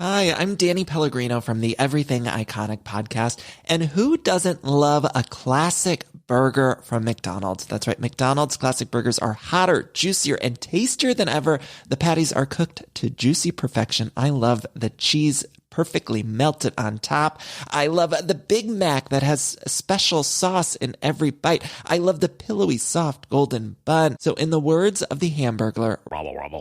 Hi, I'm Danny Pellegrino from the Everything Iconic podcast. And who doesn't love a classic burger from McDonald's? That's right. McDonald's classic burgers are hotter, juicier, and tastier than ever. The patties are cooked to juicy perfection. I love the cheese perfectly melted on top. I love the Big Mac that has a special sauce in every bite. I love the pillowy, soft, golden bun. So in the words of the Hamburglar,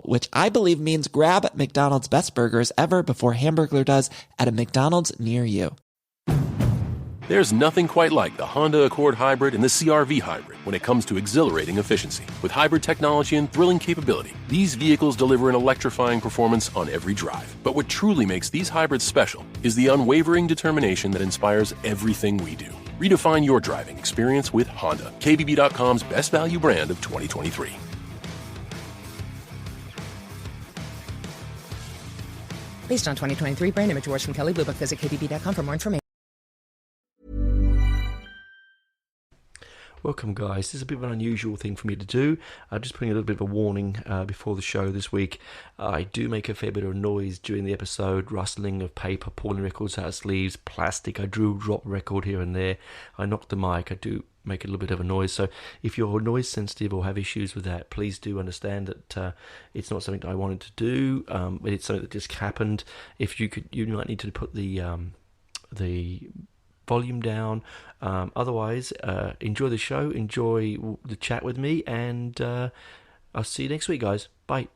which I believe means grab McDonald's best burgers ever before Hamburglar does at a McDonald's near you. There's nothing quite like the Honda Accord Hybrid and the CR-V Hybrid when it comes to exhilarating efficiency. With hybrid technology and thrilling capability, these vehicles deliver an electrifying performance on every drive. But what truly makes these hybrids special is the unwavering determination that inspires everything we do. Redefine your driving experience with Honda, KBB.com's best value brand of 2023. Based on 2023 brand image awards from Kelley Blue Book, visit KBB.com for more information. Welcome, guys. This is a bit of an unusual thing for me to do. I'm just putting a little bit of a warning before the show this week. I do make a fair bit of noise during the episode, rustling of paper, pulling records out of sleeves, plastic. I drop a record here and there. I knock the mic. I do make a little bit of a noise. So if you're noise sensitive or have issues with that, please do understand that it's not something that I wanted to do. It's something that just happened. If you might need to put the volume down. Otherwise, enjoy the show, enjoy the chat with me, and I'll see you next week, guys. Bye.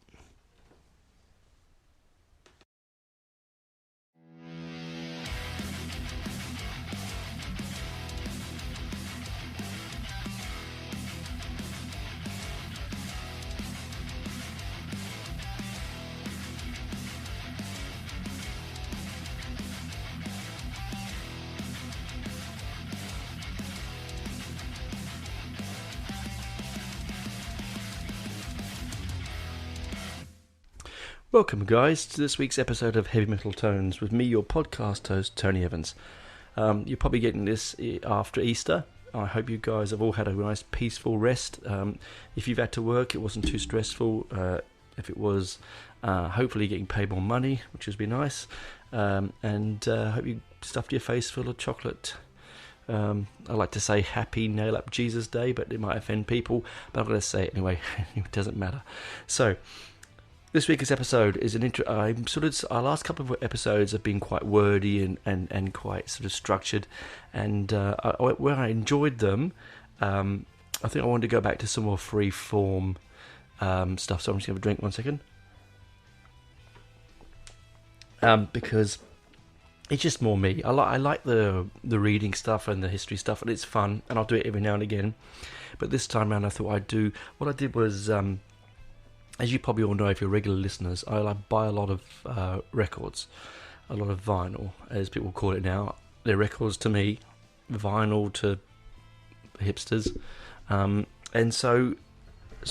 Welcome, guys, to this week's episode of Heavy Metal Tones with me, your podcast host, Tony Evans. You're probably getting this after Easter. I hope you guys have all had a nice, peaceful rest. If you've had to work, it wasn't too stressful. If it was, hopefully getting paid more money, which has been nice. And hope you stuffed your face full of chocolate. I like to say Happy Nail Up Jesus Day, but it might offend people. But I'm going to say it anyway. It doesn't matter. So, this week's episode is an our last couple of episodes have been quite wordy and quite sort of structured, and where I enjoyed them, I think I wanted to go back to some more free form stuff. So I'm just gonna have a drink 1 second, because it's just more me. I like the reading stuff and the history stuff, and it's fun, and I'll do it every now and again. But this time around, I thought I'd do what I did was. As you probably all know, if you're regular listeners, I buy a lot of records, a lot of vinyl, as people call it now. They're records to me, vinyl to hipsters, and so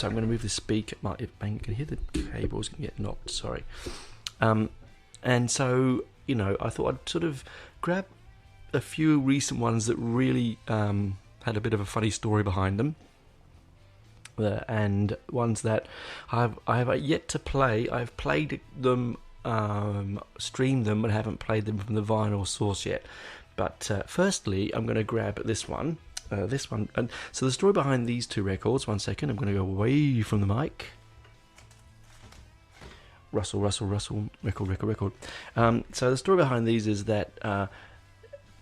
I'm going to move the speaker. You can hear the cables can get knocked. Sorry, and so I thought I'd sort of grab a few recent ones that really had a bit of a funny story behind them. And ones that I have yet to play. I've played them, streamed them, but haven't played them from the vinyl source yet. But firstly, I'm going to grab this one. And so the story behind these two records. 1 second, I'm going to go away from the mic. Rustle, record. So the story behind these is that.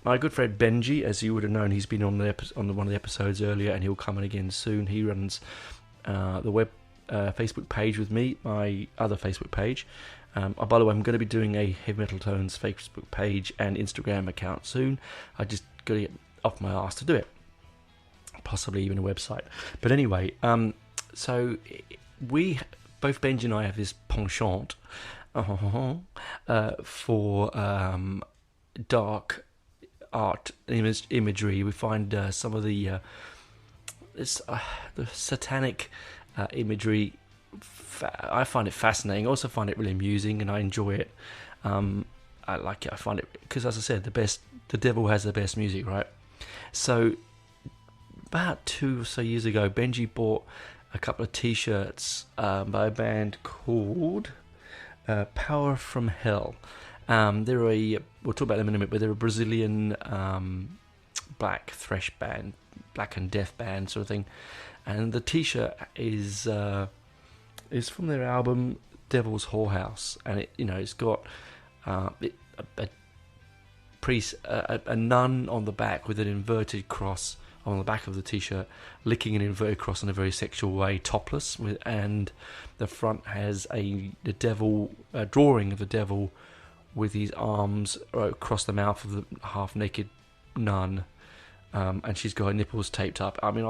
My good friend Benji, as you would have known, he's been on one of the episodes earlier, and he'll come in again soon. He runs the web Facebook page with me, my other Facebook page. By the way, I'm going to be doing a Heavy Metal Tones Facebook page and Instagram account soon. I just got to get off my arse to do it, possibly even a website. But anyway, so both Benji and I have this penchant for dark art imagery. We find some of the satanic imagery. I find it fascinating. I also find it really amusing, and I enjoy it. I like it. I find it because, as I said, the devil has the best music, right? So, about 2 or so years ago, Benji bought a couple of T-shirts by a band called Power from Hell. We'll talk about them in a minute, but they're a Brazilian black thrash band, black and death band sort of thing. And the T-shirt is from their album Devil's Whorehouse, and it's got a priest, a nun on the back with an inverted cross on the back of the T-shirt, licking an inverted cross in a very sexual way, topless, and the front has a drawing of the devil with his arms across the mouth of the half-naked nun, and she's got her nipples taped up. I mean,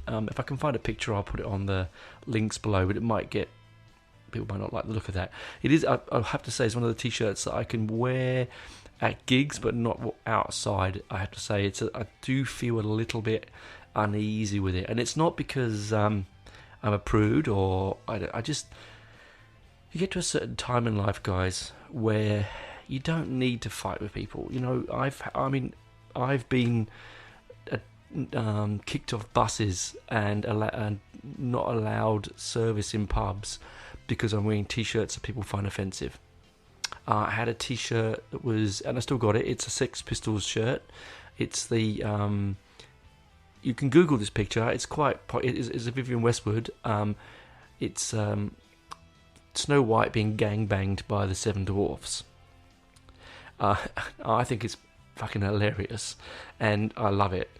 if I can find a picture, I'll put it on the links below, but people might not like the look of that. It is, I'll have to say, it's one of the T-shirts that I can wear at gigs, but not outside. I have to say, I do feel a little bit uneasy with it, and it's not because I'm a prude or I just. You get to a certain time in life, guys, where you don't need to fight with people. I've been kicked off buses and not allowed service in pubs because I'm wearing T-shirts that people find offensive. I had a T-shirt that was, and I still got it. It's a Sex Pistols shirt. It's the you can Google this picture. It's it's a Vivienne Westwood. It's Snow White being gangbanged by the Seven Dwarfs. I think it's fucking hilarious, and I love it.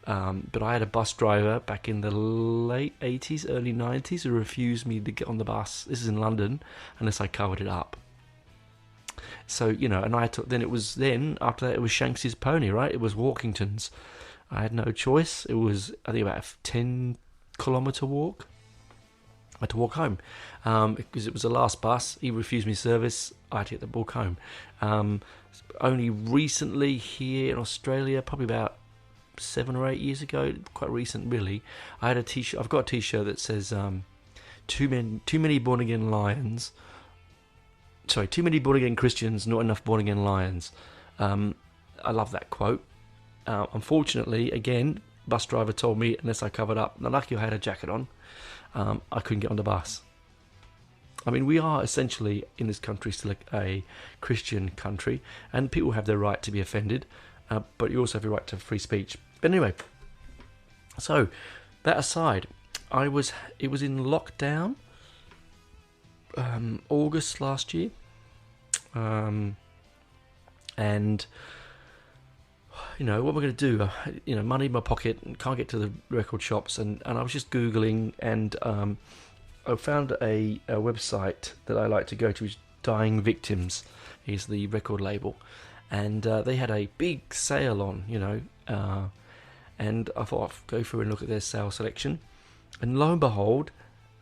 But I had a bus driver back in the late 80s, early 90s who refused me to get on the bus. This is in London, unless I covered it up. So, and after that it was Shanks's pony, right? It was Walkington's. I had no choice. It was, I think, about a 10-kilometre walk. I had to walk home because it was the last bus. He refused me service. I had to get the walk home. Only recently here in Australia, probably about 7 or 8 years ago, quite recent really, I had a T-shirt. I've got a T-shirt that says too many born again lions. Sorry, too many born again Christians, not enough born again lions. I love that quote. Unfortunately, again, bus driver told me unless I covered up. Now, lucky I had a jacket on. I couldn't get on the bus. I mean, we are essentially in this country still a Christian country, and people have their right to be offended, but you also have the right to free speech. But anyway, so that aside, it was in lockdown, August last year, and what we're going to do, money in my pocket, and can't get to the record shops, and I was just Googling, and I found a website that I like to go to, which is Dying Victims, is the record label, and they had a big sale on, and I thought I'd go through and look at their sale selection, and lo and behold,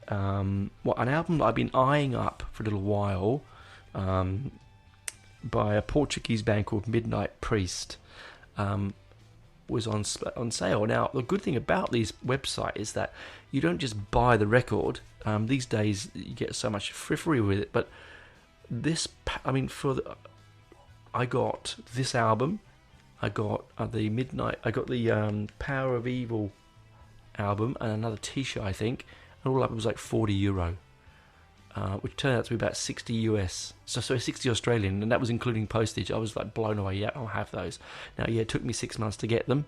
an album that I've been eyeing up for a little while, by a Portuguese band called Midnight Priest, was on sale. Now, the good thing about these websites is that you don't just buy the record. These days, you get so much frippery with it. But I got this album. I got the Power of Evil album and another T-shirt, I think. And all up, it was like €40. Which turned out to be about 60 US, so 60 Australian, and that was including postage. I was like blown away. Yeah, I'll have those. Now, yeah, it took me 6 months to get them,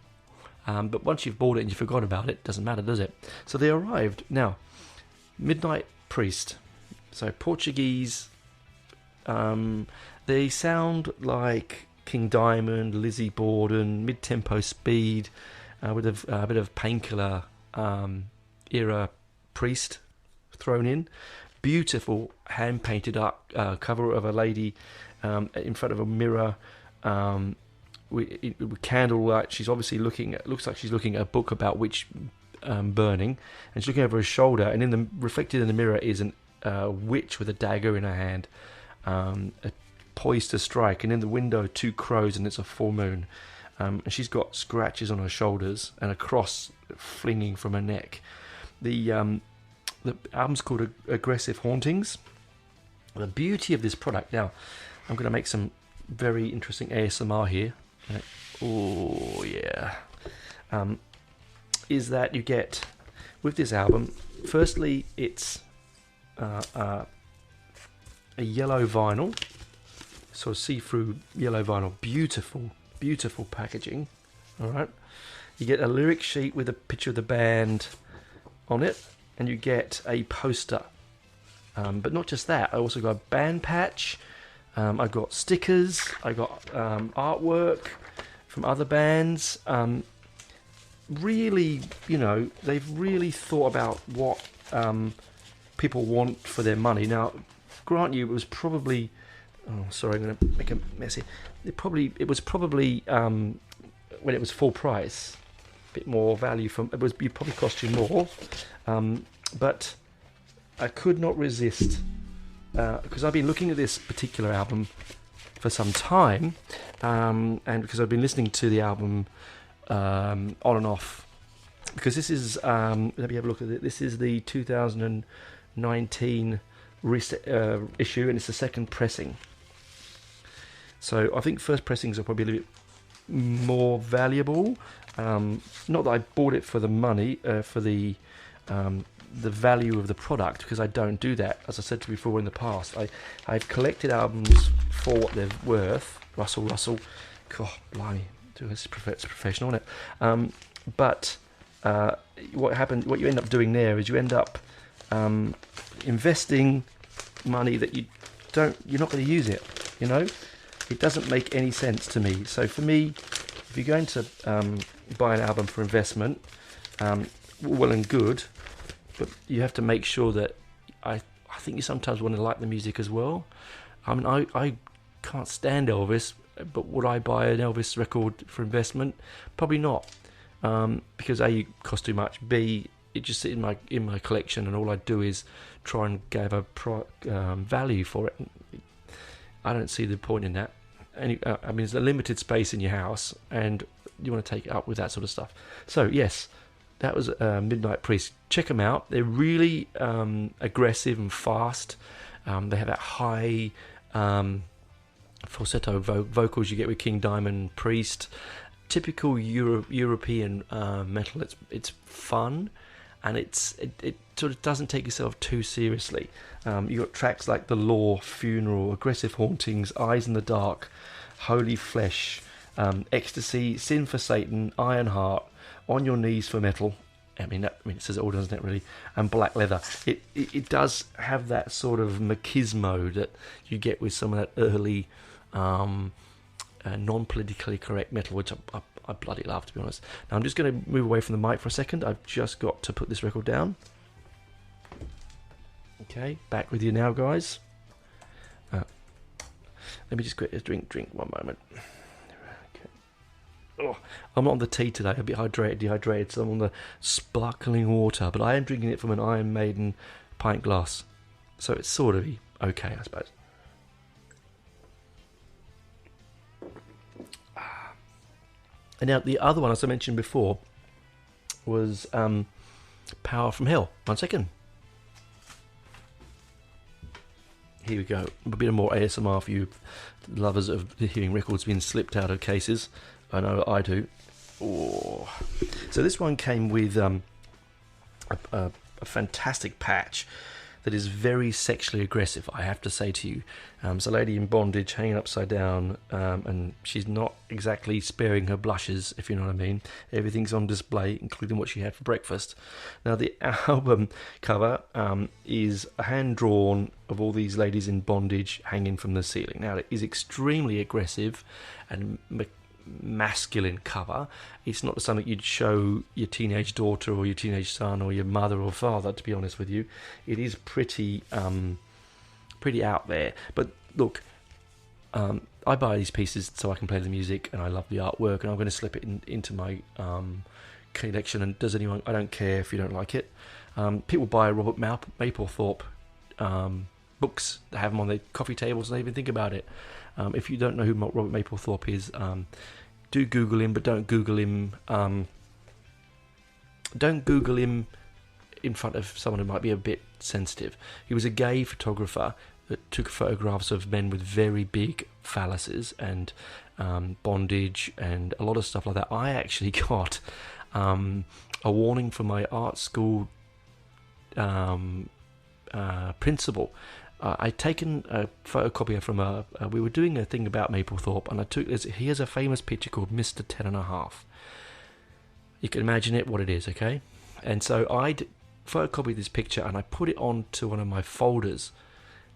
but once you've bought it and you forgot about it, doesn't matter, does it? So they arrived. Now, Midnight Priest, so Portuguese. They sound like King Diamond, Lizzie Borden, mid-tempo speed, with a bit of Painkiller era Priest thrown in. Beautiful hand-painted up cover of a lady in front of a mirror with candlelight. She's obviously looks like she's looking at a book about witch burning, and she's looking over her shoulder, and reflected in the mirror is a witch with a dagger in her hand, poised to strike, and in the window 2 crows, and it's a full moon, and she's got scratches on her shoulders and a cross flinging from her neck. The album's called Aggressive Hauntings. The beauty of this product, now, I'm going to make some very interesting ASMR here. Oh, yeah. Is that you get, with this album, firstly, it's a yellow vinyl. sort of see-through yellow vinyl. Beautiful, beautiful packaging. All right. You get a lyric sheet with a picture of the band on it, and you get a poster. But not just that, I also got a band patch. I got stickers. I got artwork from other bands. Really, they've really thought about what people want for their money. Now, grant you, it was probably... Oh, sorry, I'm going to make a mess here. It was probably when it was full price, a bit more value. It probably cost you more, but I could not resist because I've been looking at this particular album for some time, and because I've been listening to the album on and off. Because this is let me have a look at it. This is the 2019 issue, and it's the second pressing. So I think first pressings are probably a little bit more valuable. Not that I bought it for the money, for the value of the product, because I don't do that. As I said to you before in the past, I've collected albums for what they're worth. Russell, God, blimey, it's professional, isn't it? But what you end up doing there is you end up investing money that you're not going to use it. It doesn't make any sense to me. So for me, if you're going to buy an album for investment, well and good, but you have to make sure that I think you sometimes want to like the music as well. I mean, I can't stand Elvis, but would I buy an Elvis record for investment? Probably not, because A, it costs too much. B, it just sits in my collection, and all I do is try and gather value for it. I don't see the point in that. I mean, there's a limited space in your house, and you want to take it up with that sort of stuff. So yes, that was Midnight Priest. Check them out. They're really aggressive and fast. They have that high falsetto vocals you get with King Diamond, Priest. Typical European metal. It's fun, and it sort of doesn't take itself too seriously. You got tracks like The Law, Funeral, Aggressive Hauntings, Eyes in the Dark, Holy Flesh, Ecstasy, Sin for Satan, Ironheart, On Your Knees for Metal. I mean, it says it all, doesn't it, really? And Black Leather. It does have that sort of machismo that you get with some of that early non-politically correct metal, which I bloody love, to be honest. Now, I'm just going to move away from the mic for a second. I've just got to put this record down. Okay, back with you now, guys. Let me just get a drink one moment. Okay. Oh, I'm not on the tea today. I'm a bit dehydrated, so I'm on the sparkling water. But I am drinking it from an Iron Maiden pint glass, so it's sort of okay, I suppose. And now the other one, as I mentioned before, was Power from Hell. 1 second. Here we go. A bit more ASMR for you lovers of hearing records being slipped out of cases. I know I do. Oh. So this one came with a fantastic patch that is very sexually aggressive, I have to say to you. It's a lady in bondage hanging upside down, and she's not exactly sparing her blushes, if you know what I mean. Everything's on display, including what she had for breakfast. Now, the album cover is a hand-drawn of all these ladies in bondage hanging from the ceiling. Now, it is extremely aggressive and masculine cover. It's not something you'd show your teenage daughter or your teenage son or your mother or father, to be honest with you. It is pretty out there. But look, I buy these pieces so I can play the music, and I love the artwork, and I'm going to slip it into my collection. And does anyone? I don't care if you don't like it. People buy Robert Mapplethorpe books. They have them on their coffee tables, and they even think about it. If you don't know who Robert Mapplethorpe is, do Google him, but don't Google him. Don't Google him in front of someone who might be a bit sensitive. He was a gay photographer that took photographs of men with very big phalluses and bondage and a lot of stuff like that. I actually got a warning from my art school principal I'd taken a photocopier from we were doing a thing about Maplethorpe, and he has a famous picture called Mr. 10.5. You can imagine what it is, okay? And so I'd photocopied this picture and I put it onto one of my folders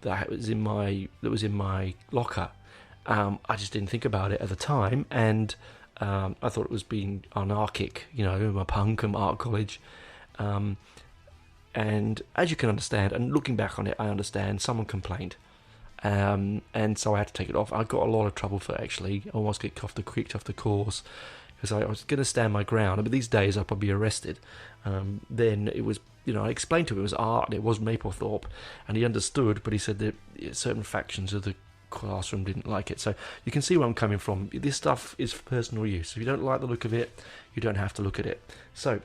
that was in my locker. I just didn't think about it at the time, and I thought it was being anarchic, my punk and art college. And as you can understand, and looking back on it, I understand someone complained, and so I had to take it off. I got a lot of trouble for it, actually. I almost got kicked off the course because I was going to stand my ground. But these days I'd probably be arrested. Then it was, I explained to him it was art and it was Maplethorpe, and he understood, but he said that certain factions of the classroom didn't like it. So you can see where I'm coming from. This stuff is for personal use. If you don't like the look of it, you don't have to look at it. So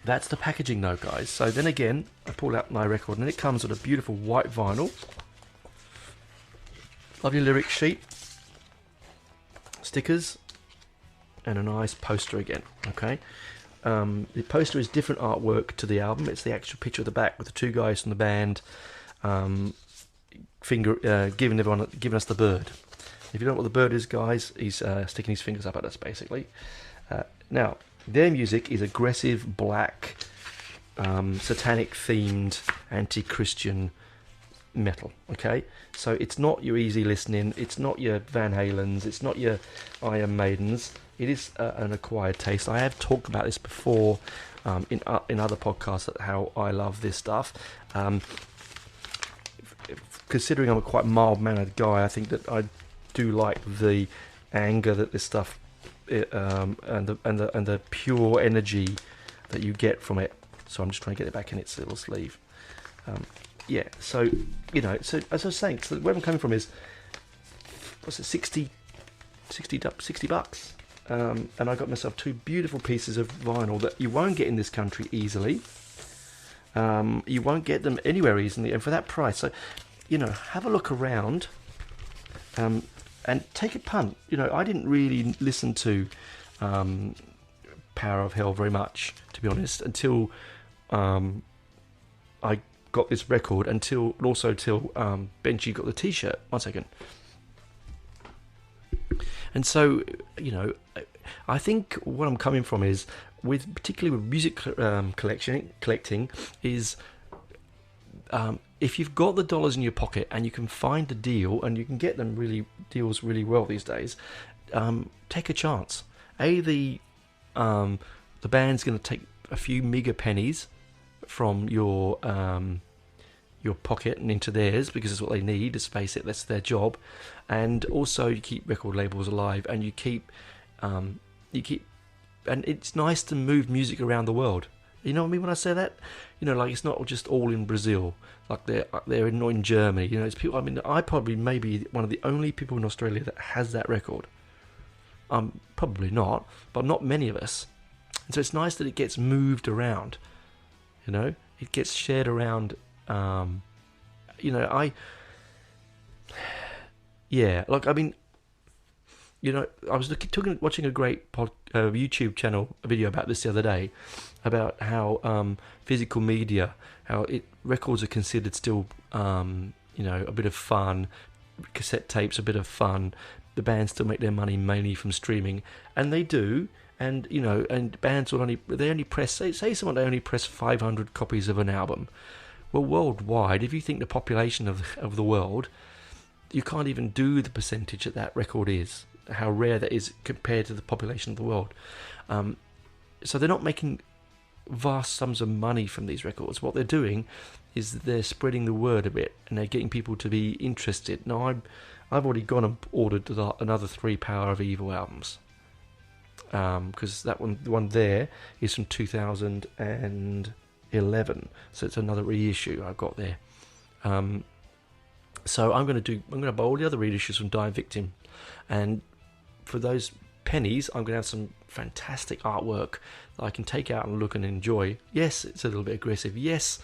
that's the packaging though, guys. So then again, I pull out my record and it comes with a beautiful white vinyl, lovely lyric sheet, stickers, and a nice poster again. Okay, the poster is different artwork to the album. It's the actual picture of the back with the two guys from the band giving us the bird. If you don't know what the bird is, guys, he's sticking his fingers up at us, basically. Now, their music is aggressive, black, satanic-themed, anti-Christian metal, okay? So it's not your easy listening, it's not your Van Halens, it's not your Iron Maidens. It is an acquired taste. I have talked about this before in other podcasts, how I love this stuff. Considering I'm a quite mild-mannered guy, I think that I do like the anger that this stuff and the pure energy that you get from it. So I'm just trying to get it back in its little sleeve. So so as I was saying, so where I'm coming from is, what's it, 60 bucks, and I got myself two beautiful pieces of vinyl that you won't get in this country easily. You won't get them anywhere easily, and for that price. So have a look around, and take a punt. I didn't really listen to Power of Hell very much, to be honest, until I got this record, until Benji got the t-shirt. 1 second. And so, I think what I'm coming from is, particularly with music collecting, is if you've got the dollars in your pocket and you can find a deal, and you can get them deals really well these days, take a chance. The band's going to take a few meager pennies from your pocket and into theirs, because it's what they need. Let's face it, that's their job. And also, you keep record labels alive, and you keep, and it's nice to move music around the world. You know what I mean when I say that? Like, it's not just all in Brazil, like they're not in Germany. It's people. I mean, I probably may be one of the only people in Australia that has that record. Probably not, but not many of us. And so it's nice that it gets moved around. It gets shared around. I was watching a great YouTube channel video about this the other day, about how physical media, records are considered still, a bit of fun, cassette tapes a bit of fun. The bands still make their money mainly from streaming, and they do. And and bands will only press, say someone, they only press 500 copies of an album. Well, worldwide, if you think the population of the world, you can't even do the percentage that record is, how rare that is compared to the population of the world. So they're not making vast sums of money from these records. What they're doing is they're spreading the word a bit, and they're getting people to be interested. Now, I've already gone and ordered another 3 Power of Evil albums, because the one there is from 2011, so it's another reissue I've got there. So I'm going to buy all the other reissues from Die Victim, and for those pennies, I'm going to have some fantastic artwork that I can take out and look and enjoy. Yes, it's a little bit aggressive. Yes,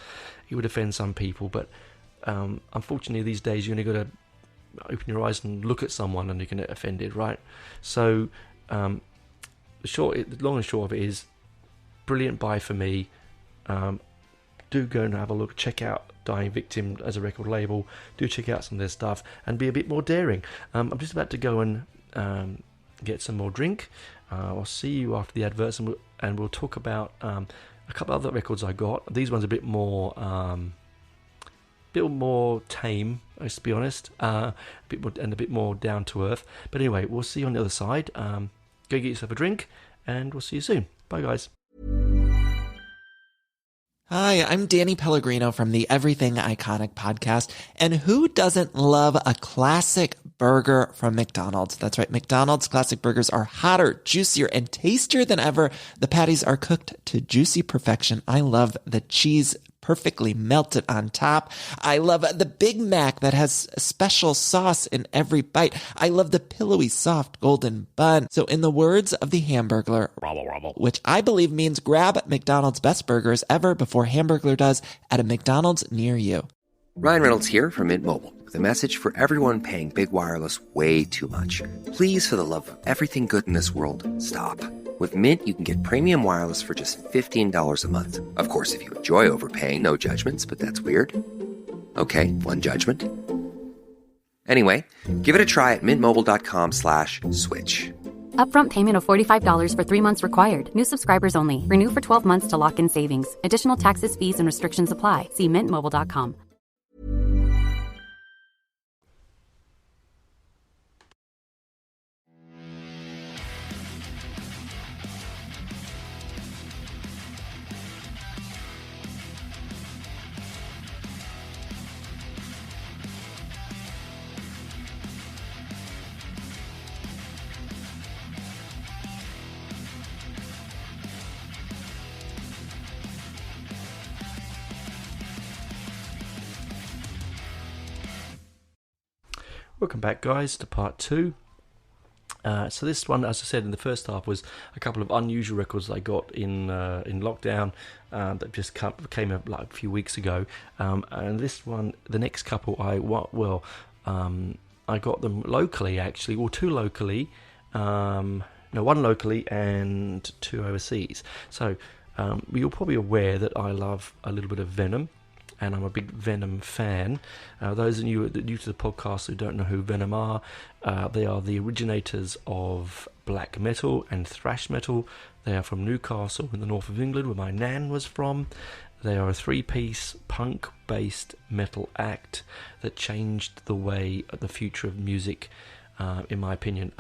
it would offend some people, but unfortunately these days you only got to open your eyes and look at someone and you can get offended, right? So the long and short of it is, brilliant buy for me. Do do go and have a look. Check out Dying Victim as a record label. Do check out some of their stuff and be a bit more daring. I'm just about to go and get some more drink. I'll see you after the adverts, and we'll talk about a couple of other records I got. These ones a bit more tame, let's be honest, a bit more down to earth. But anyway, we'll see you on the other side. Go get yourself a drink, and we'll see you soon. Bye, guys. Hi, I'm Danny Pellegrino from the Everything Iconic podcast. And who doesn't love a classic burger from McDonald's? That's right. McDonald's classic burgers are hotter, juicier, and tastier than ever. The patties are cooked to juicy perfection. I love the cheese perfectly melted on top. I love the Big Mac that has a special sauce in every bite. I love the pillowy, soft, golden bun. So in the words of the Hamburglar, which I believe means grab McDonald's best burgers ever before Hamburglar does at a McDonald's near you. Ryan Reynolds here from Mint Mobile with a message for everyone paying big wireless way too much. Please, for the love of everything good in this world, stop. With Mint, you can get premium wireless for just $15 a month. Of course, if you enjoy overpaying, no judgments, but that's weird. Okay, one judgment. Anyway, give it a try at mintmobile.com/switch. Upfront payment of $45 for 3 months required. New subscribers only. Renew for 12 months to lock in savings. Additional taxes, fees, and restrictions apply. See mintmobile.com. Welcome back, guys, to part 2. So this one, as I said in the first half, was a couple of unusual records I got in lockdown that just came up like a few weeks ago. And this one, the next couple, I got them locally, actually, or two locally. One locally and two overseas. So you're probably aware that I love a little bit of Venom, and I'm a big Venom fan. Those of you new to the podcast who don't know who Venom are, they are the originators of black metal and thrash metal. They are from Newcastle in the north of England, where my nan was from. They are a 3-piece punk-based metal act that changed the way the future of music, in my opinion,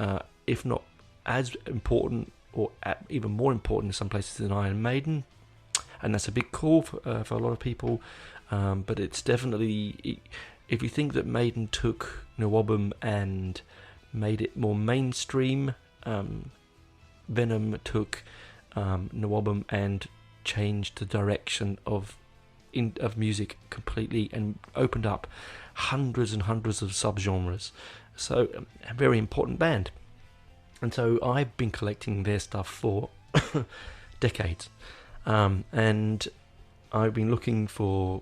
if not as important or even more important in some places than Iron Maiden. And that's a big call for a lot of people. But it's definitely, if you think that Maiden took Nwabum and made it more mainstream, Venom took Nwabum and changed the direction of music completely and opened up hundreds and hundreds of subgenres. So a very important band. And so I've been collecting their stuff for decades. And I've been looking for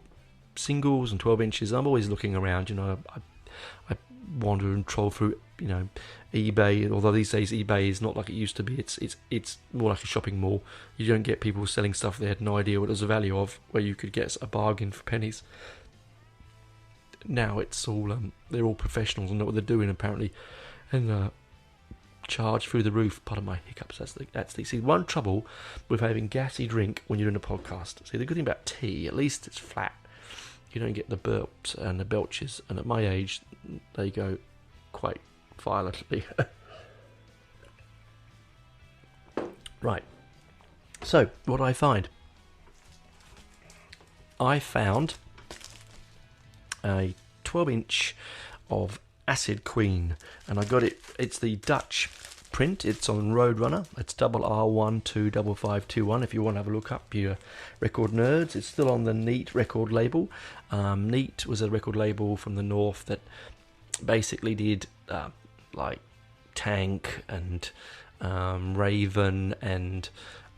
singles and 12 inches. I'm always looking around, I wander and troll through, eBay. Although these days eBay is not like it used to be. It's more like a shopping mall. You don't get people selling stuff they had no idea what it was the value of, where you could get a bargain for pennies. Now it's all they're all professionals and know what they're doing apparently, and charge through the roof. Pardon my hiccups. That's the see, one trouble with having gassy drink when you're doing a podcast. See, the good thing about tea, at least it's flat. You don't get the burps and the belches, and at my age, they go quite violently. Right. So, what did I find? I found a 12-inch of Acid Queen, and I got it. It's the Dutch print. It's on Roadrunner. It's RR125521 if you want to have a look up, your record nerds. It's still on the Neat record label. Neat was a record label from the north that basically did like Tank and Raven and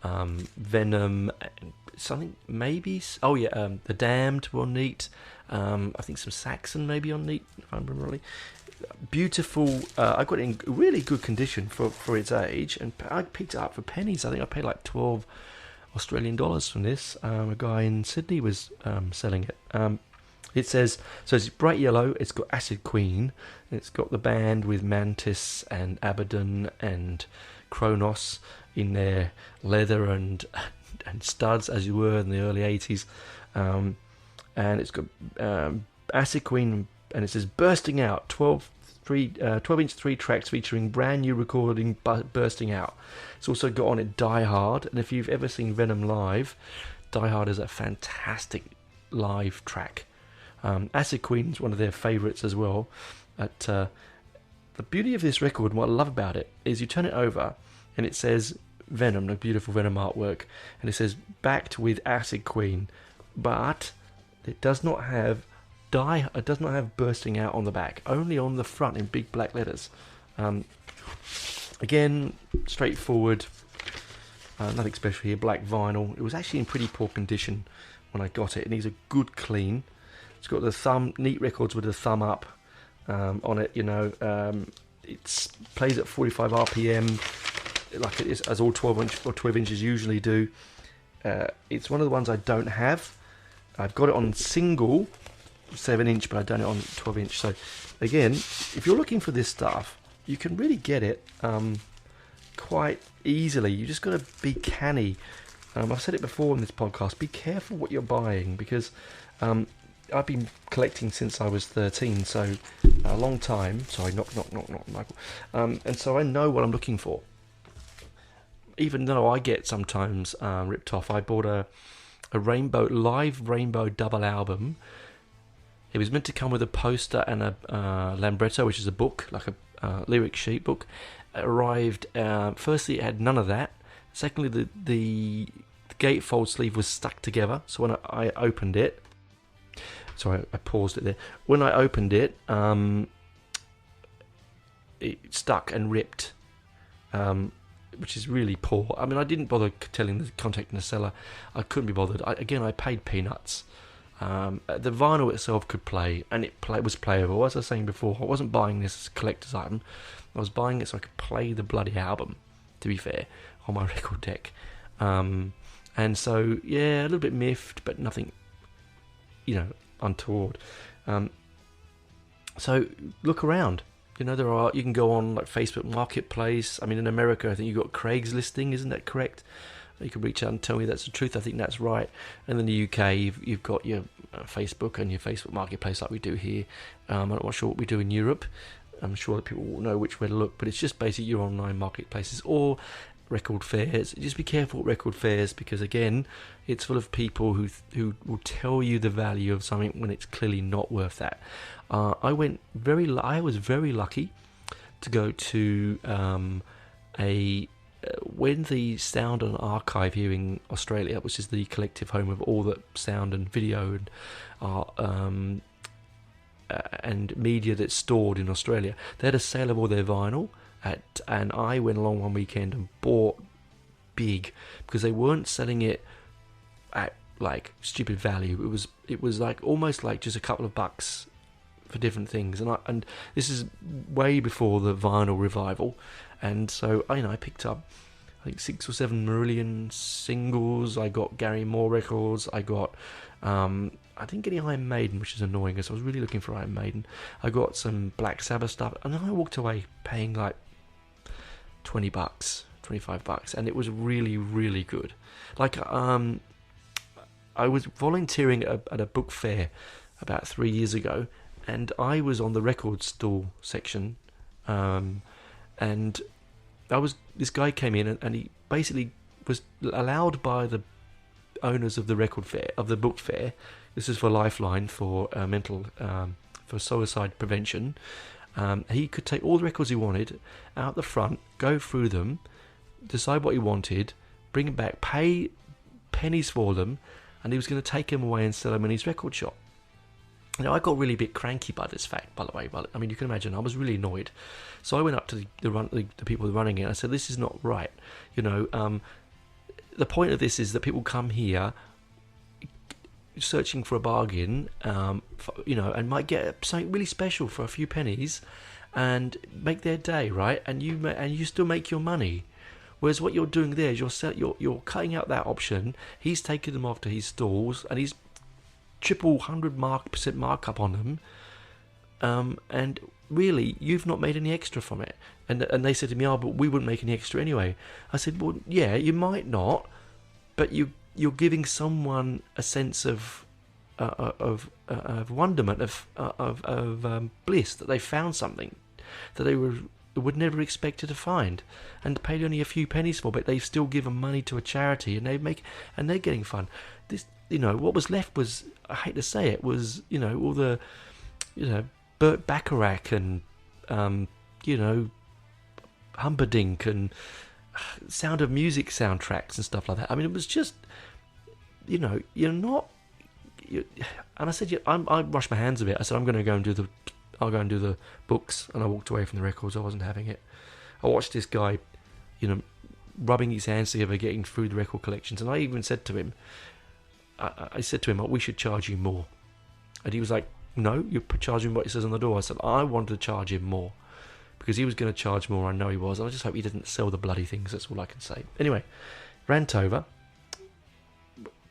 Venom and something maybe. The Damned were on Neat. I think some Saxon maybe on Neat, if I remember rightly. Beautiful. I got it in really good condition for its age, and I picked it up for pennies. I think I paid like 12 Australian dollars from this. A guy in Sydney was selling it. It says, so it's bright yellow, it's got Acid Queen, it's got the band with Mantis and Abaddon and Kronos in their leather and studs, as you were in the early 80s. And it's got Acid Queen, and it says Bursting Out, 12-inch 3 tracks featuring brand new recording Bursting Out. It's also got on it Die Hard, and if you've ever seen Venom live, Die Hard is a fantastic live track. Acid Queen is one of their favourites as well. The beauty of this record, and what I love about it, is you turn it over and it says Venom, the beautiful Venom artwork, and it says backed with Acid Queen, but it does not have Bursting Out on the back, only on the front in big black letters. Again, straightforward, nothing special here. Black vinyl. It was actually in pretty poor condition when I got it. It needs a good clean. It's got the neat records with the thumb up on it. It plays at 45 RPM, like it is, as all 12 inches usually do. It's one of the ones I don't have. I've got it on single 7-inch, but I don't have it on 12-inch. So again, if you're looking for this stuff, you can really get it quite easily. You just got to be canny. I've said it before in this podcast. Be careful what you're buying, because I've been collecting since I was 13, so a long time. Sorry, knock, Michael. And so I know what I'm looking for. Even though I get sometimes ripped off, I bought a live rainbow double album. It was meant to come with a poster and a Lambretto, which is a book, like a lyric sheet book. It arrived. Firstly, it had none of that. Secondly, the gatefold sleeve was stuck together. So when I opened it, sorry, I paused it there. When I opened it, it stuck and ripped, which is really poor. I mean, I didn't bother contacting the seller. I couldn't be bothered. I paid peanuts. The vinyl itself could play, and it was playable. As I was saying before, I wasn't buying this as a collector's item. I was buying it so I could play the bloody album, to be fair, on my record deck. And so, yeah, a little bit miffed, but nothing, untoward. So look around. You can go on like Facebook Marketplace. I mean, in America, I think you've got Craigslist, isn't that correct? You can reach out and tell me that's the truth. I think that's right. And in the UK, you've got your Facebook and your Facebook Marketplace like we do here. I'm not sure what we do in Europe. I'm sure that people will know which way to look, but it's just basically your online marketplaces or record fairs. Just be careful at record fairs, because again, it's full of people who will tell you the value of something when it's clearly not worth that. I was very lucky to go to when the Sound and Archive here in Australia, which is the collective home of all the sound and video and media that's stored in Australia, they had a sale of all their vinyl. And I went along one weekend and bought big, because they weren't selling it at like stupid value. It was like almost like just a couple of bucks for different things. And this is way before the vinyl revival. And so I picked up I think 6 or 7 Marillion singles. I got Gary Moore records. I got I didn't get any Iron Maiden, which is annoying, because I was really looking for Iron Maiden. I got some Black Sabbath stuff, and then I walked away paying like $20, $25, and it was really, really good. Like, I was volunteering at a book fair about 3 years ago, and I was on the record stall section, and this guy came in, and he basically was allowed by the owners of the record fair, of the book fair. This is for Lifeline, for for suicide prevention. He could take all the records he wanted out the front, go through them, decide what he wanted, bring them back, pay pennies for them, and he was going to take them away and sell them in his record shop. Now, I got really a bit cranky by this fact, by the way. I mean, you can imagine, I was really annoyed. So I went up to the people running it. I said, "This is not right. The point of this is that people come here searching for a bargain, and might get something really special for a few pennies, and make their day, right? And you still make your money. Whereas what you're doing there is you're cutting out that option. He's taking them off to his stalls, and he's triple 100% markup on them. And really, you've not made any extra from it. And they said to me, "Oh, but we wouldn't make any extra anyway." I said, "Well, yeah, you might not, but you're giving someone a sense of wonderment, of bliss, that they found something that they would never expected to find, and paid only a few pennies for, but they've still given money to a charity, and they're getting fun. This, what was left was, I hate to say it, was all the Burt Bacharach and Humperdinck and Sound of Music soundtracks and stuff like that. I mean, it was just, you're not. And I said, I rushed my hands a bit. I said, I'll go and do the books, and I walked away from the records. I wasn't having it. I watched this guy, rubbing his hands together, getting through the record collections, and I even said to him, I said to him, we should charge you more. And he was like, no, you're charging what it says on the door. I said, I wanted to charge him more, because he was going to charge more. I know he was, and I just hope he didn't sell the bloody things. That's all I can say. Anyway, rant over.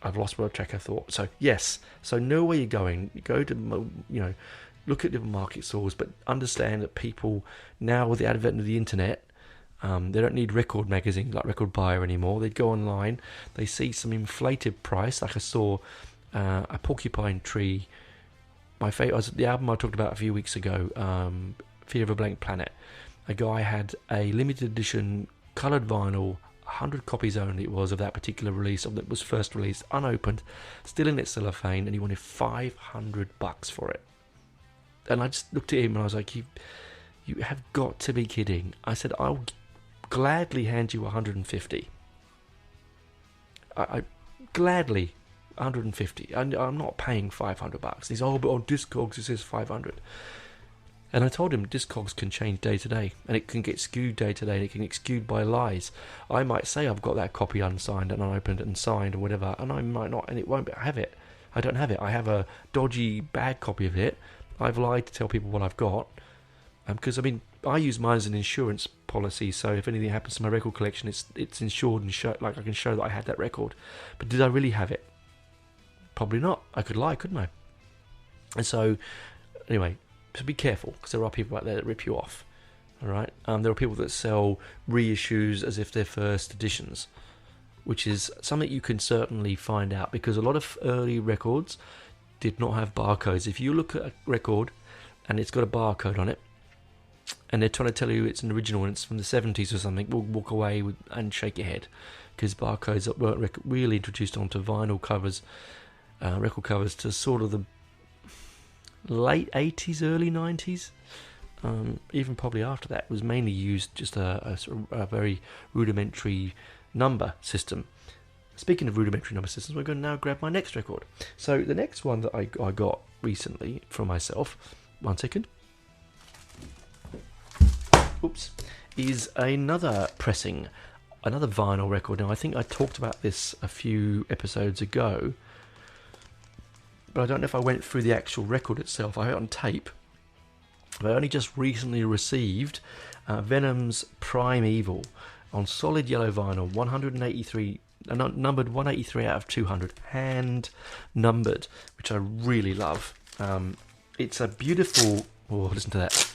I've lost my track of thought. So yes, so know where you're going. You go to, look at different market stalls, but understand that people now, with the advent of the internet, they don't need record magazines like Record Buyer anymore. They go online, they see some inflated price. Like I saw a Porcupine Tree. My favorite was the album I talked about a few weeks ago, Fear of a Blank Planet. A guy had a limited edition coloured vinyl, 100 copies only it was, of that particular release, of that was first released, unopened, still in its cellophane, and he wanted $500 for it. And I just looked at him and I was like, you have got to be kidding. I said, I'll gladly hand you 150. I gladly 150. I'm not paying $500. He's, but on Discogs it says 500. And I told him Discogs can change day to day, and it can get skewed day to day, and it can get skewed by lies. I might say I've got that copy unsigned and unopened and signed or whatever, and I might not, and it won't have it. I don't have it. I have a dodgy, bad copy of it. I've lied to tell people what I've got, because I use mine as an insurance policy. So if anything happens to my record collection, it's insured and I can show that I had that record. But did I really have it? Probably not. I could lie, couldn't I? And so, anyway. So be careful, because there are people out there that rip you off. All right, there are people that sell reissues as if they're first editions, which is something you can certainly find out, because a lot of early records did not have barcodes. If you look at a record and it's got a barcode on it, and they're trying to tell you it's an original and it's from the 70s or something, we'll walk away and shake your head, because barcodes weren't really introduced onto vinyl covers, record covers, to sort of the late 80s, early 90s, even probably after that. It was mainly used just a very rudimentary number system. Speaking of rudimentary number systems, we're going to now grab my next record. So the next one that I got recently for myself, one second, is another pressing, another vinyl record. Now I think I talked about this a few episodes ago, but I don't know if I went through the actual record itself. I heard it on tape. But I only just recently received Venom's Prime Evil on solid yellow vinyl, 183, numbered 183 out of 200, hand numbered, which I really love. It's a beautiful. Oh, listen to that.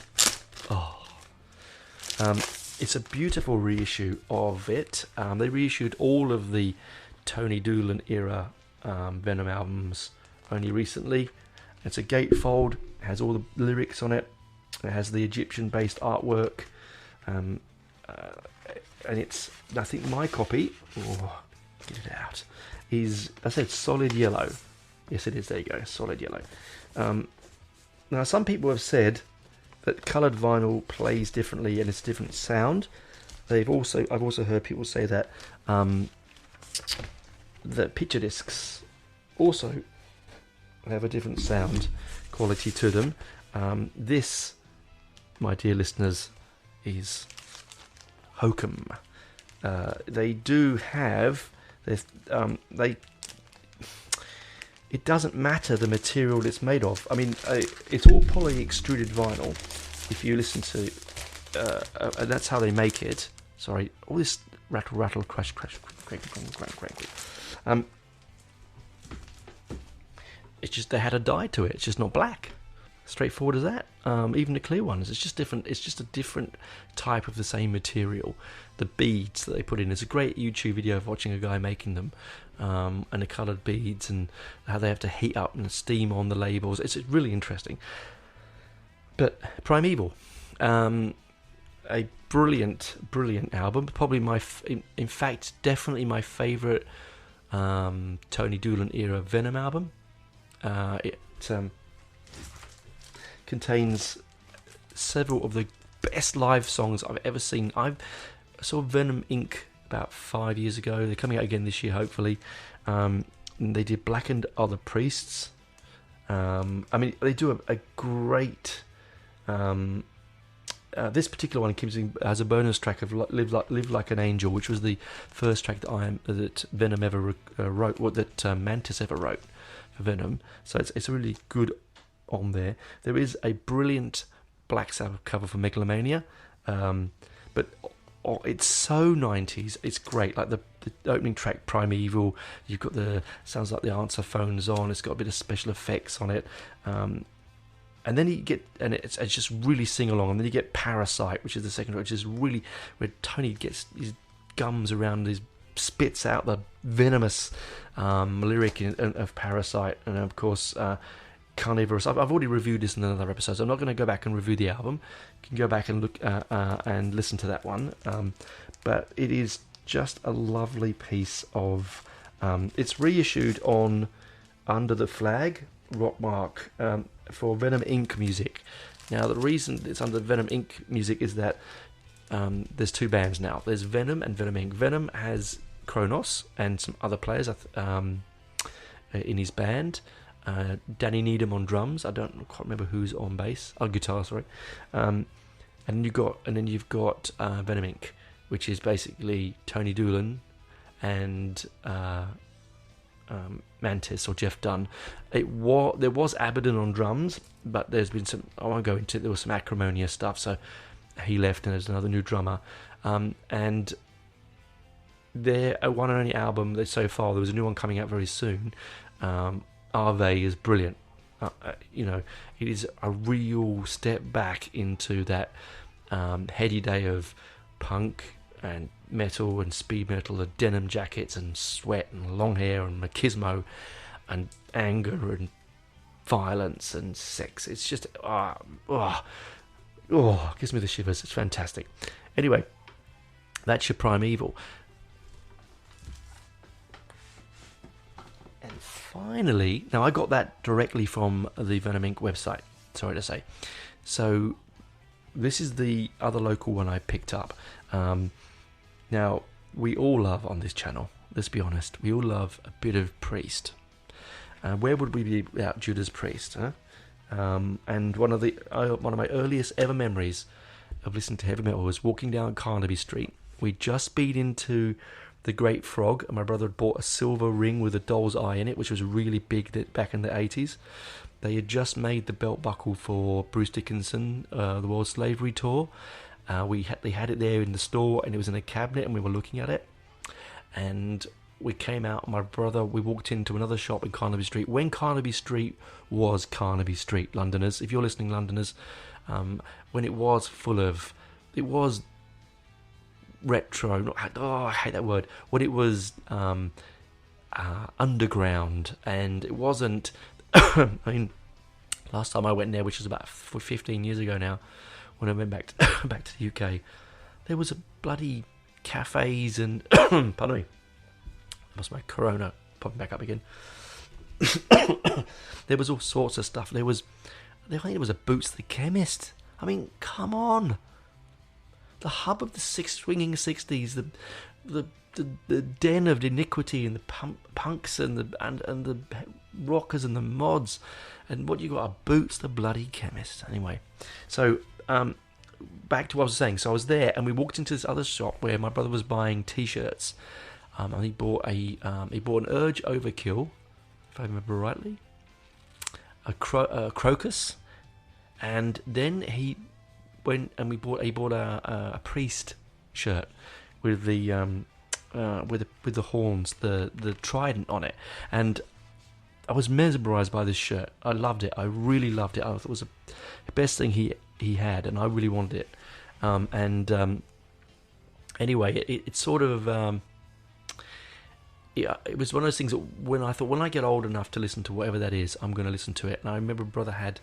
It's a beautiful reissue of it. They reissued all of the Tony Doolin era Venom albums only recently. It's a gatefold, it has all the lyrics on it, it has the Egyptian-based artwork, and it's, I think my copy, get it out, is, I said solid yellow. Yes, it is, there you go, solid yellow. Now, some people have said that coloured vinyl plays differently and it's a different sound. I've also heard people say that that picture discs also have a different sound quality to them. This, my dear listeners, is hokum. They do have it doesn't matter the material it's made of. I mean, it's all poly extruded vinyl. If you listen to, and that's how they make it. Sorry, all this rattle, rattle, crash, crash, crank, crank, crank, crank. It's just they had a dye to it. It's just not black. Straightforward as that. Even the clear ones, it's just different. It's just a different type of the same material. The beads that they put in. There's a great YouTube video of watching a guy making them, and the coloured beads and how they have to heat up and steam on the labels. It's really interesting. But Primeval, a brilliant album. Probably in fact, definitely my favourite Tony Doolin era Venom album. It contains several of the best live songs I've ever seen. I saw Venom Inc. about 5 years ago. They're coming out again this year, hopefully. And they did Blackened Are the Priests. I mean, they do a great... this particular one has a bonus track of "Live Like an Angel," which was the first track that Venom ever wrote, or that Mantis ever wrote for Venom. So it's really good on there. There is a brilliant Black Sabbath cover for Megalomania, but it's so 90s. It's great. Like the opening track, Primeval. You've got sounds like the answer phone's on. It's got a bit of special effects on it. And then it's just really sing along. And then you get Parasite, which is the second, which is really where Tony gets his gums around, his spits out the venomous lyric of Parasite, and of course Carnivorous. I've already reviewed this in another episode, so I'm not going to go back and review the album. You can go back and look and listen to that one. But it is just a lovely piece of. It's reissued on Under the Flag, Rockmark, for Venom Inc. music. Now, the reason it's under Venom Inc. music is that there's two bands now. There's Venom and Venom Inc. Venom has Kronos and some other players in his band. Danny Needham on drums. I can't remember who's on bass. Oh, guitar, sorry. And then you've got Venom Inc., which is basically Tony Doolin and Mantis or Jeff Dunn. There was Abaddon on drums, but there's been some. I won't go into it. There was some Acrimonia stuff, so he left, and there's another new drummer. And their one and only album so far. There was a new one coming out very soon. Arve is brilliant. It is a real step back into that heady day of punk and metal and speed metal, the denim jackets and sweat and long hair and machismo and anger and violence and sex. It's just gives me the shivers. It's fantastic. Anyway, that's your Primeval. And finally, now I got that directly from the Venom Inc. website, sorry to say. So this is the other local one I picked up. Now, we all love on this channel, let's be honest, we all love a bit of Priest. Where would we be without Judas Priest? Huh? And one of my earliest ever memories of listening to heavy metal was walking down Carnaby Street. We just beat into the Great Frog, and my brother had bought a silver ring with a doll's eye in it, which was really big back in the 80s. They had just made the belt buckle for Bruce Dickinson, the World Slavery Tour. They had it there in the store, and it was in a cabinet, and we were looking at it. And we came out, we walked into another shop in Carnaby Street, when Carnaby Street was Carnaby Street, Londoners. If you're listening, Londoners, when it was it was retro, I hate that word, when it was underground, and it wasn't, I mean, last time I went there, which was about 15 years ago now, when I went back to the UK, there was a bloody cafes and pardon me, I lost my corona popping back up again. There was all sorts of stuff. I think there was a Boots the Chemist. I mean, come on, the hub of the swinging 60s, the den of iniquity, and the punks and the rockers and the mods, and what you got are Boots the bloody Chemist. Anyway, so back to what I was saying. So I was there, and we walked into this other shop where my brother was buying T-shirts, and he bought an Urge Overkill, if I remember rightly, a Crocus, and then he went and he bought a Priest shirt, with the horns, the trident on it, and I was mesmerised by this shirt. I loved it. I really loved it. I thought it was the best thing he had, and I really wanted it. Anyway, it sort of yeah, it was one of those things that when I get old enough to listen to whatever that is, I'm going to listen to it. And I remember brother had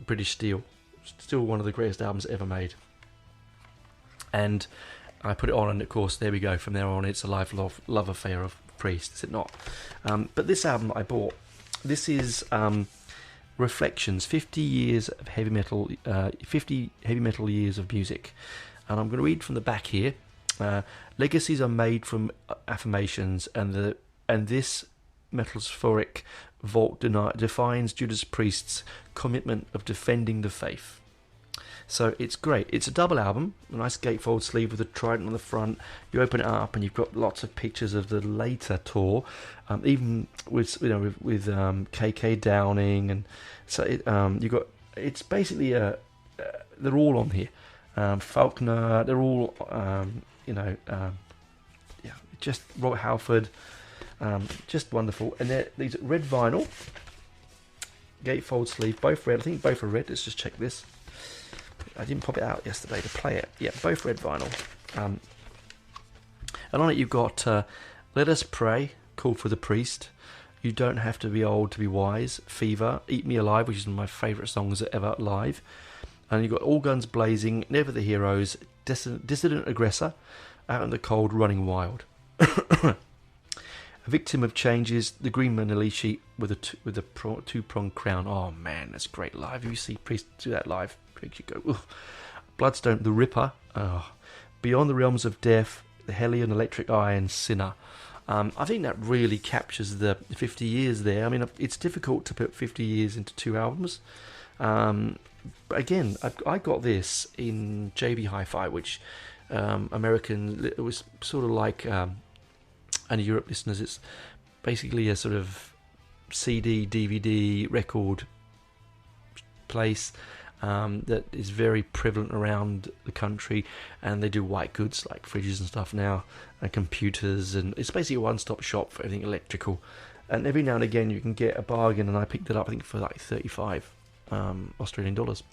British Steel, still one of the greatest albums ever made. And I put it on, and of course, there we go. From there on, it's a life love affair of Priest, is it not? But this album I bought, this is Reflections, 50 years of heavy metal, 50 heavy metal years of music. And I'm going to read from the back here. Legacies are made from affirmations, and this metalspheric vault defines Judas Priest's commitment of defending the faith. So it's great. It's a double album, a nice gatefold sleeve with a trident on the front. You open it up, and you've got lots of pictures of the later tour, even with KK Downing, and so you got. It's basically they're all on here. Faulkner, they're all just Robert Halford, just wonderful. And these red vinyl, gatefold sleeve, both red. I think both are red. Let's just check this. I didn't pop it out yesterday to play it. Yeah, both red vinyl. And on it you've got Let Us Pray, Call for the Priest, You Don't Have to Be Old to Be Wise, Fever, Eat Me Alive, which is one of my favourite songs ever live. And you've got All Guns Blazing, Never the Heroes, Dissident Aggressor, Out in the Cold, Running Wild. A Victim of Changes, The Green Manilishi with a two-pronged crown. Oh man, that's great live. If you see Priest do that live, makes you go, ugh. Bloodstone, The Ripper, Beyond the Realms of Death, The Hellion, Electric Eye, and Sinner. I think that really captures the 50 years there. I mean, it's difficult to put 50 years into two albums. But again, I got this in JB Hi-Fi, which American, it was sort of like, and Europe listeners, it's basically a sort of CD, DVD, record place that is very prevalent around the country, and they do white goods like fridges and stuff now, and computers, and it's basically a one-stop shop for everything electrical. And every now and again you can get a bargain, and I picked it up I think for like 35 Australian dollars.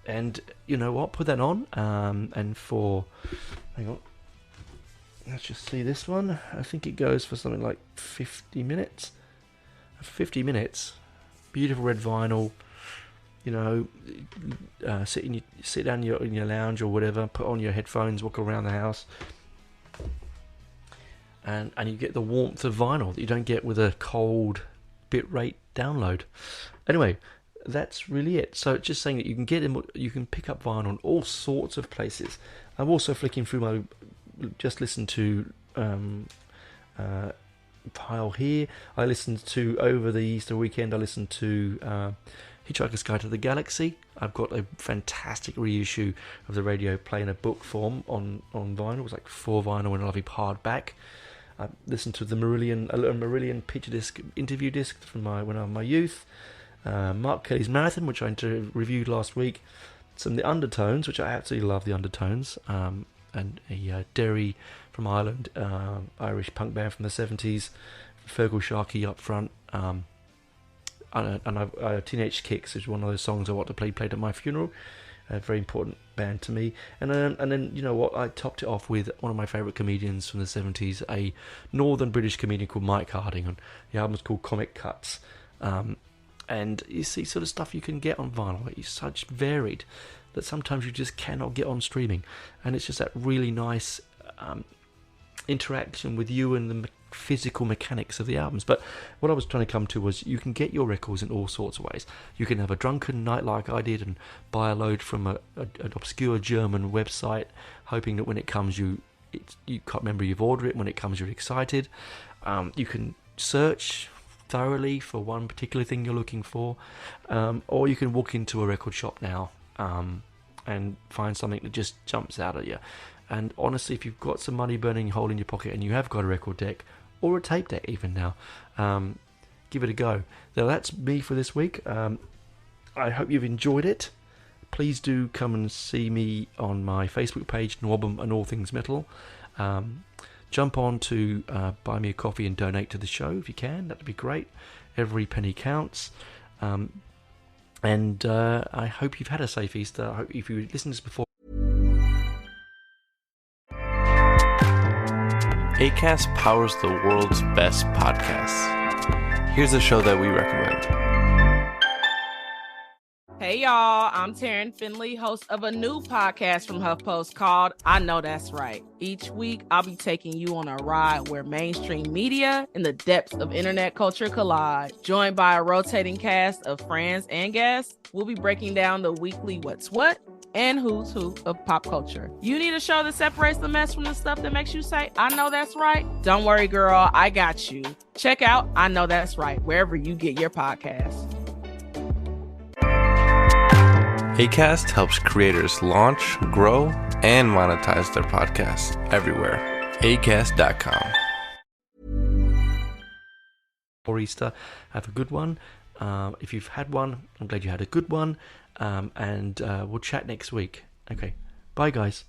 And you know what, put that on, and for, hang on, let's just see this one. I think it goes for something like 50 minutes. 50 minutes, beautiful red vinyl. You know, sit down in your lounge or whatever, put on your headphones, walk around the house, and you get the warmth of vinyl that you don't get with a cold bitrate download. Anyway, that's really it. So just saying that you can pick up vinyl in all sorts of places. I'm also flicking through just listen to pile here. I listened to, over the Easter weekend, I listened to Hitchhiker's Guide to the Galaxy. I've got a fantastic reissue of the radio play in a book form on vinyl. It was like 4 vinyl and a lovely hardback. I listened to a Marillion picture disc, interview disc from my youth. Mark Kelly's Marathon, which I reviewed last week. Some of the Undertones, which I absolutely love the Undertones. And a Derry from Ireland, Irish punk band from the 70s. Fergal Sharkey up front. And Teenage Kicks is one of those songs I want to played at my funeral. A very important band to me. And then you know what, I topped it off with one of my favourite comedians from the 70s, a northern British comedian called Mike Harding, and the album's called Comic Cuts. And you see sort of stuff you can get on vinyl. It's such varied that sometimes you just cannot get on streaming, and it's just that really nice interaction with you and the physical mechanics of the albums. But what I was trying to come to was, you can get your records in all sorts of ways. You can have a drunken night like I did and buy a load from an obscure German website, hoping that when it comes you can't remember you've ordered it, and when it comes you're excited. You can search thoroughly for one particular thing you're looking for, or you can walk into a record shop now and find something that just jumps out at you. And honestly, if you've got some money burning a hole in your pocket and you have got a record deck, or a tape deck even now, give it a go. Now that's me for this week. I hope you've enjoyed it. please do come and see me on my Facebook page, Nwobum and All Things Metal. Jump on to buy me a coffee and donate to the show if you can. That'd be great. Every penny counts. And I hope you've had a safe Easter. I hope if you listened to this before. Acast powers the world's best podcasts. Here's a show that we recommend. Hey y'all, I'm Taryn Finley, host of a new podcast from HuffPost called I Know That's Right. Each week, I'll be taking you on a ride where mainstream media and the depths of internet culture collide. Joined by a rotating cast of friends and guests, we'll be breaking down the weekly what's what and who's who of pop culture. You need a show that separates the mess from the stuff that makes you say, I know that's right? Don't worry, girl, I got you. Check out I Know That's Right, wherever you get your podcasts. Acast helps creators launch, grow, and monetize their podcasts everywhere. Acast.com. For Easter, have a good one. If you've had one, I'm glad you had a good one. And we'll chat next week. Okay, bye guys.